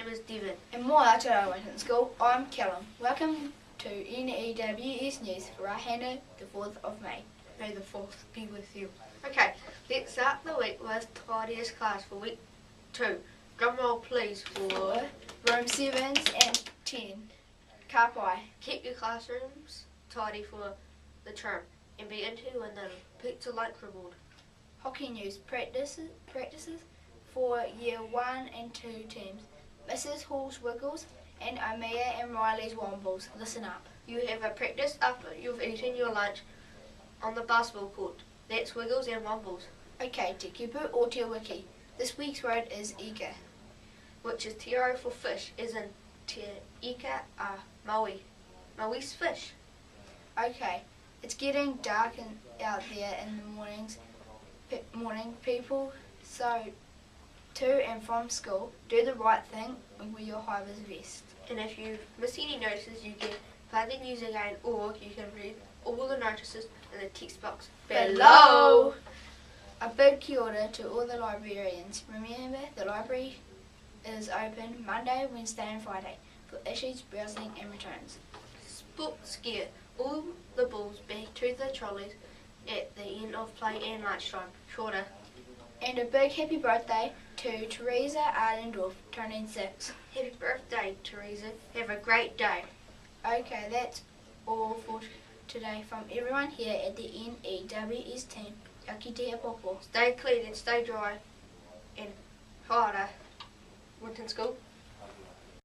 name is Devan. And more to Winton School, I'm Callum. Welcome to N.E.W.S News for Rahane, the 4th of May. May the 4th be with you. Okay, let's start the week with tidiest class for week 2. Drum roll please for room 7s and 10. Kapai. Keep your classrooms tidy for the term and be into when the pizza lunch reward. Hockey news practices for year 1 and 2 teams. Mrs. Hall's Wiggles and Omea and Riley's Wombles. Listen up. You have a practice after you've eaten your lunch on the basketball court. That's Wiggles and Wombles. O.K Te kupu or te wiki. This week's word is ika, which is te reo for fish, as in te ika a Mawee Mawee's fish. Okay, it's getting dark out there in the morning, people, so to and from school, do the right thing and wear your Hi Viz vest. And if you miss any notices, you can play the news again, or you can read all the notices in the text box below. A big kia ora to all the librarians. Remember, the library is open Monday, Wednesday and Friday for issues, browsing and returns. Sports gear. All the balls back to the trolleys at the end of play and lunchtime. Shorter. And a big happy birthday to Teresa Ardendorf, turning 6. Happy birthday, Teresa. Have a great day. Okay, that's all for today from everyone here at the N.E.W.S team. O.K Te. Stay clean and stay dry. And harder. Winton School.